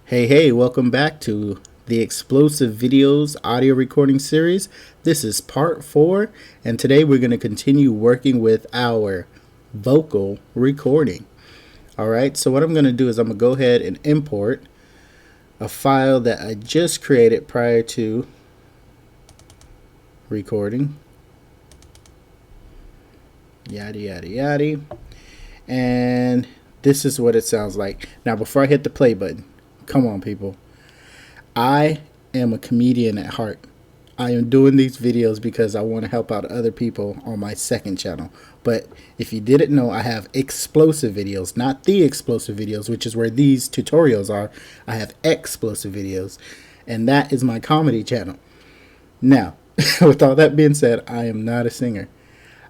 Hey, welcome back to the Explosive Videos audio recording series. This is part 4, and today we're going to continue working with our vocal recording. Alright, so what I'm going to do is I'm going to go ahead and import a file that I just created prior to recording. Yada, yada, yada. And this is what it sounds like. Now, before I hit the play button, come on, people. I am a comedian at heart. I am doing these videos because I want to help out other people on my second channel. But if you didn't know, I have explosive videos, not the explosive videos, which is where these tutorials are. I have explosive videos, and that is my comedy channel. Now, with all that being said, I am not a singer.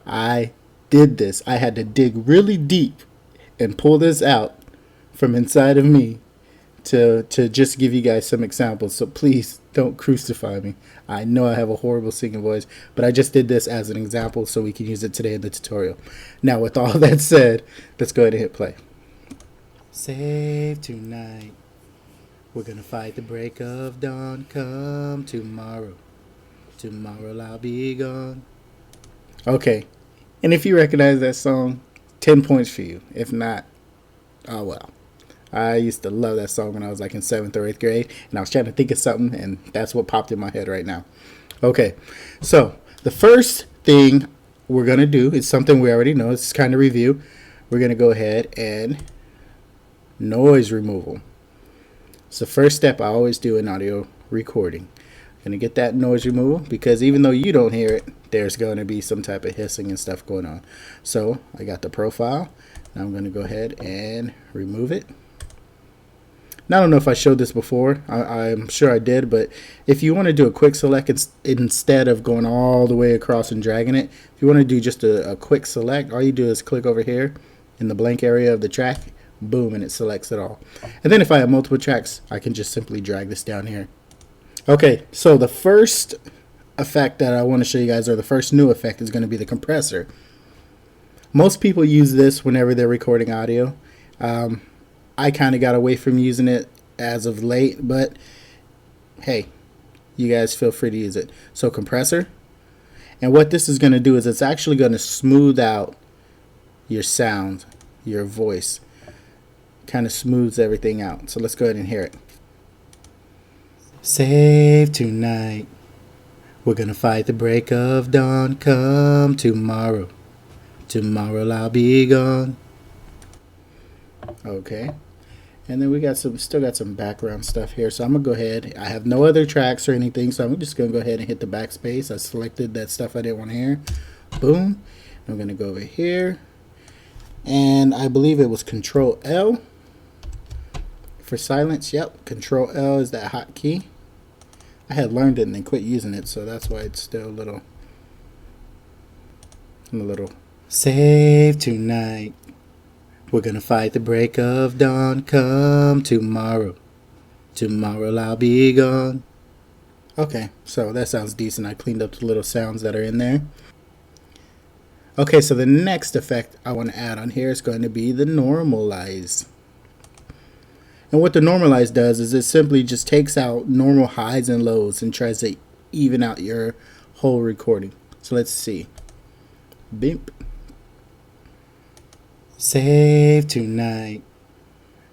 I did this. I had to dig really deep and pull this out from inside of me to just give you guys some examples. So please don't crucify me. I know I have a horrible singing voice, but I just did this as an example so we can use it today in the tutorial. Now, with all that said, let's go ahead and hit play. Save tonight. We're gonna fight the break of dawn. Come tomorrow. Tomorrow I'll be gone. Okay, and if you recognize that song, 10 points for you. If not, oh well. I used to love that song when I was like in 7th or 8th grade, and I was trying to think of something, and that's what popped in my head right now. Okay, so the first thing we're going to do is something we already know. It's kind of review. We're going to go ahead and noise removal. It's the first step I always do in audio recording. I'm going to get that noise removal because even though you don't hear it, there's going to be some type of hissing and stuff going on. So I got the profile. Now I'm going to go ahead and remove it. Now, I don't know if I showed this before. I'm sure I did, but if you want to do a quick select instead of going all the way across and dragging it, if you want to do just a quick select, all you do is click over here in the blank area of the track, boom, and it selects it all. And then if I have multiple tracks, I can just simply drag this down here. Okay, so the first effect that I want to show you guys, or the first new effect, is going to be the compressor. Most people use this whenever they're recording audio. I kind of got away from using it as of late, but hey, you guys feel free to use it. So compressor, and what this is going to do is it's actually going to smooth out your sound, your voice, kind of smooths everything out. So let's go ahead and hear it. Save tonight. We're going to fight the break of dawn. Come tomorrow. Tomorrow I'll be gone. Okay. And then we got still got some background stuff here. So I'm going to go ahead. I have no other tracks or anything, so I'm just going to go ahead and hit the backspace. I selected that stuff I didn't want to hear. Boom. I'm going to go over here. And I believe it was Control L for silence. Yep, Control L is that hotkey. I had learned it and then quit using it, so that's why it's still a little. Save tonight. We're gonna fight the break of dawn. Come tomorrow. Tomorrow I'll be gone. Okay, so that sounds decent. I cleaned up the little sounds that are in there. Okay, so the next effect I want to add on here is going to be the Normalize. And what the Normalize does is it simply just takes out normal highs and lows and tries to even out your whole recording. So let's see. Beep. Save tonight.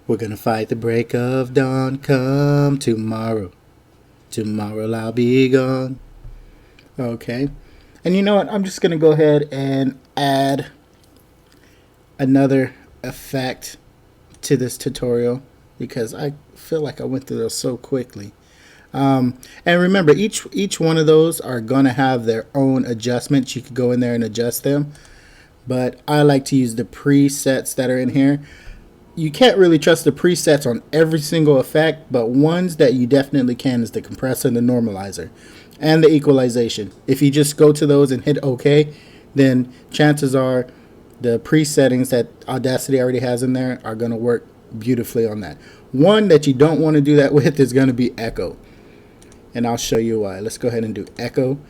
We're gonna fight the break of dawn. Come tomorrow. Tomorrow I'll be gone. Okay. And you know what? I'm just gonna go ahead and add another effect to this tutorial because I feel like I went through those so quickly. And remember, each one of those are gonna have their own adjustments. You could go in there and adjust them. But I like to use the presets that are in here. You can't really trust the presets on every single effect, but ones that you definitely can is the compressor and the normalizer and the equalization. If you just go to those and hit OK, then chances are the presettings that Audacity already has in there are going to work beautifully on that. One that you don't want to do that with is going to be echo. And I'll show you why. Let's go ahead and do echo.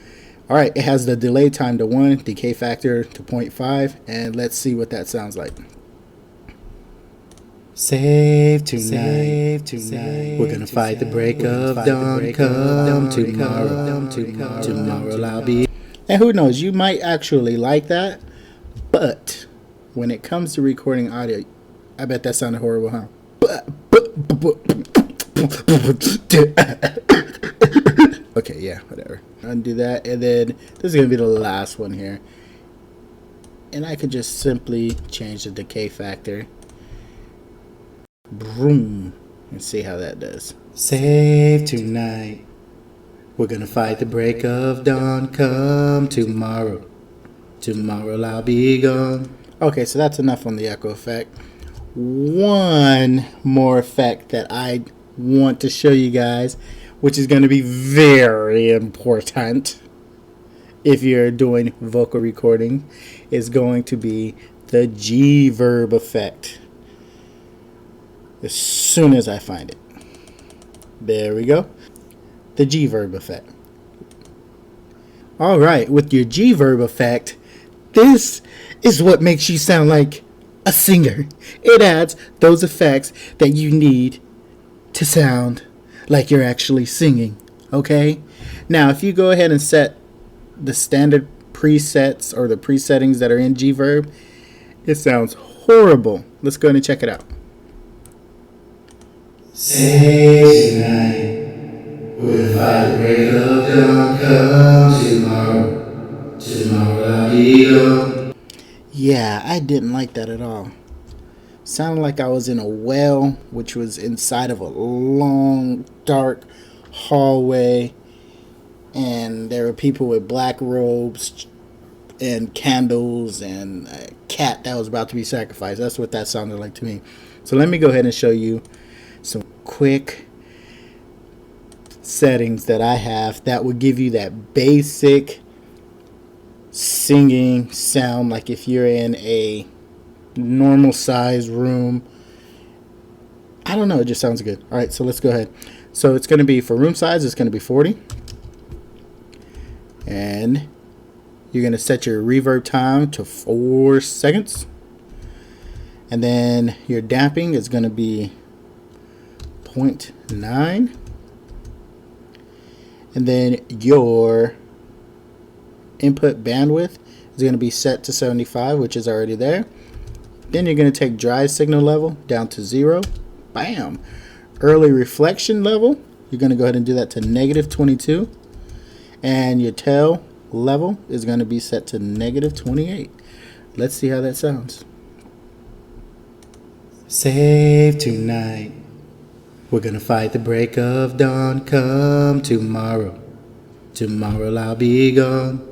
Alright, it has the delay time to 1, decay factor to 0.5, and let's see what that sounds like. Save tonight. We're gonna fight the break of dawn. Come tomorrow. Tomorrow I'll be. And who knows? You might actually like that, but when it comes to recording audio, I bet that sounded horrible, huh? Okay, yeah, whatever. Undo that, and then this is gonna be the last one here, and I could just simply change the decay factor. Boom, and see how that does. Save tonight. We're gonna fight the break of dawn. Come tomorrow. Tomorrow I'll be gone. Okay, so that's enough on the echo effect. One more effect that I want to show you guys, which is going to be very important if you're doing vocal recording, is going to be the GVerb effect. As soon as I find it. There we go. The GVerb effect. Alright, with your GVerb effect, this is what makes you sound like a singer. It adds those effects that you need to sound like you're actually singing. Okay? Now, if you go ahead and set the standard presets or the presettings that are in GVerb, it sounds horrible. Let's go ahead and check it out. Say tonight, we'll fight the break of dawn. Come tomorrow. Tomorrow I'll be gone. Yeah, I didn't like that at all. Sounded like I was in a well, which was inside of a long, dark hallway, and there were people with black robes and candles and a cat that was about to be sacrificed. That's what that sounded like to me. So let me go ahead and show you some quick settings that I have that would give you that basic singing sound, like if you're in a normal size room. I don't know, it just sounds good. All right, so let's go ahead. So it's going to be, for room size, it's going to be 40, and you're going to set your reverb time to 4 seconds, and then your damping is going to be 0.9, and then your input bandwidth is going to be set to 75, which is already there. Then you're going to take dry signal level down to 0. Bam. Early reflection level, you're going to go ahead and do that to -22. And your tail level is going to be set to -28. Let's see how that sounds. Save tonight. We're going to fight the break of dawn. Come tomorrow. Tomorrow I'll be gone.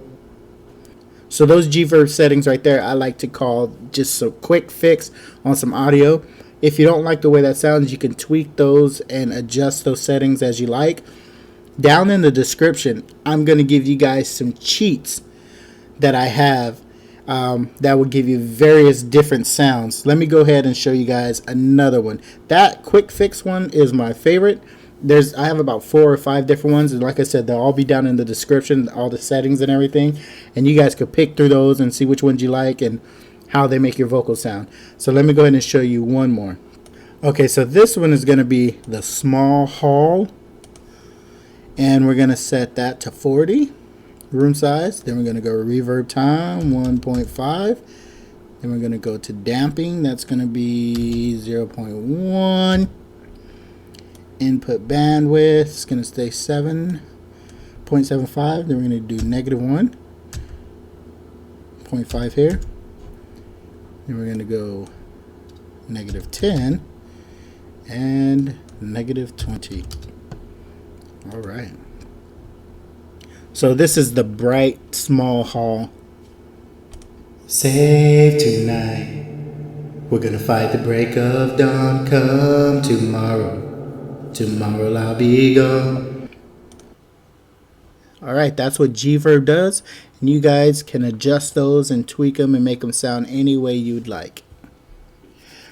So those GVerb settings right there, I like to call just a quick fix on some audio. If you don't like the way that sounds, you can tweak those and adjust those settings as you like. Down in the description, I'm going to give you guys some cheats that I have that will give you various different sounds. Let me go ahead and show you guys another one. That quick fix one is my favorite. I have about 4 or 5 different ones, and like I said, they'll all be down in the description, all the settings and everything, and you guys could pick through those and see which ones you like and how they make your vocals sound. So let me go ahead and show you one more. Okay, so this one is going to be the small hall, and we're going to set that to 40 room size. Then we're going to go reverb time 1.5. Then we're going to go to damping. That's going to be 0.1. Input bandwidth is going to stay 7.75. Then we're going to do -1, 0.5 here. Then we're going to go -10 and -20. All right. So this is the bright small hall. Save tonight. We're going to fight the break of dawn. Come tomorrow. Tomorrow I'll be gone. Alright, that's what GVerb does. And you guys can adjust those and tweak them and make them sound any way you'd like.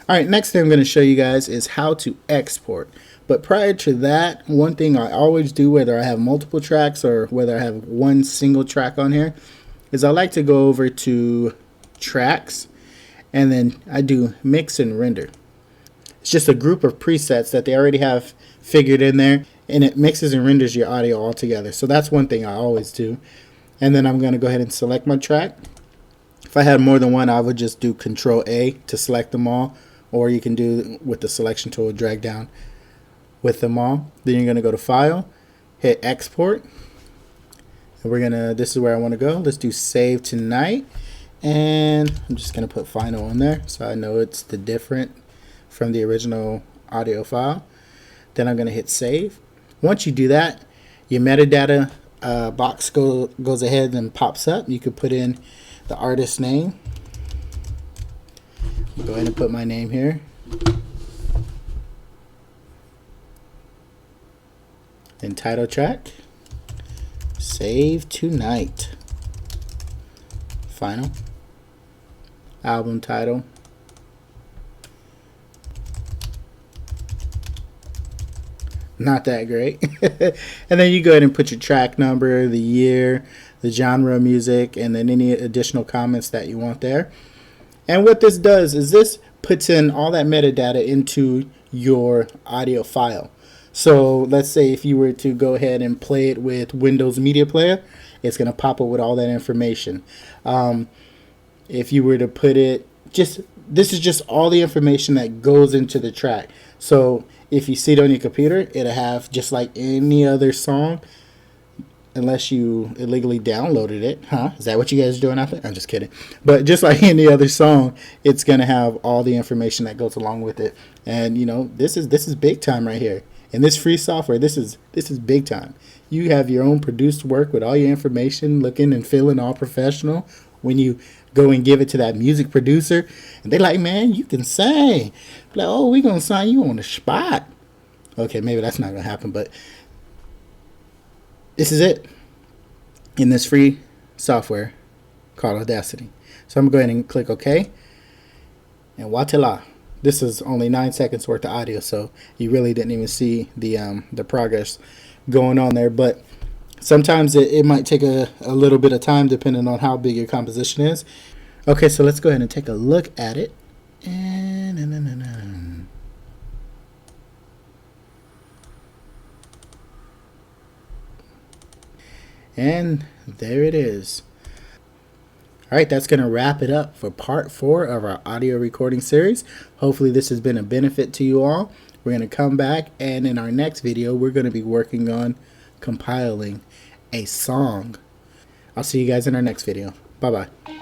Alright, next thing I'm going to show you guys is how to export. But prior to that, one thing I always do, whether I have multiple tracks or whether I have one single track on here, is I like to go over to tracks, and then I do mix and render. It's just a group of presets that they already have figured in there, and it mixes and renders your audio all together. So that's one thing I always do. And then I'm going to go ahead and select my track. If I had more than one, I would just do Control A to select them all, or you can do with the selection tool, drag down with them all. Then you're going to go to File, hit Export, and we're gonna, this is where I want to go. Let's do Save Tonight, and I'm just going to put Final on there so I know it's the different from the original audio file. Then I'm going to hit Save. Once you do that, your metadata box goes ahead and pops up. You could put in the artist name. Go ahead and put my name here. Then title track. Save Tonight. Final. Album title. Not that great. And then you go ahead and put your track number, the year, the genre of music, and then any additional comments that you want there. And what this does is this puts in all that metadata into your audio file. So let's say if you were to go ahead and play it with Windows Media Player, it's going to pop up with all that information. If you were to put it, this is just all the information that goes into the track. So if you see it on your computer, it'll have just like any other song, unless you illegally downloaded it. Huh? Is that what you guys are doing out there? I'm just kidding. But just like any other song, it's going to have all the information that goes along with it. And you know, this is big time right here. And this free software, this is big time. You have your own produced work with all your information looking and feeling all professional. When you go and give it to that music producer, and they're like, man, you can sing. Like, oh, we're going to sign you on the spot. Okay, maybe that's not going to happen, but this is it in this free software called Audacity. So I'm going to go ahead and click OK. And voila. This is only 9 seconds worth of audio, so you really didn't even see the progress going on there. But sometimes it might take a little bit of time depending on how big your composition is. Okay, so let's go ahead and take a look at it. And there it is. All right, that's going to wrap it up for part 4 of our audio recording series. Hopefully this has been a benefit to you all. We're going to come back, and in our next video, we're going to be working on compiling a song. I'll see you guys in our next video. Bye-bye.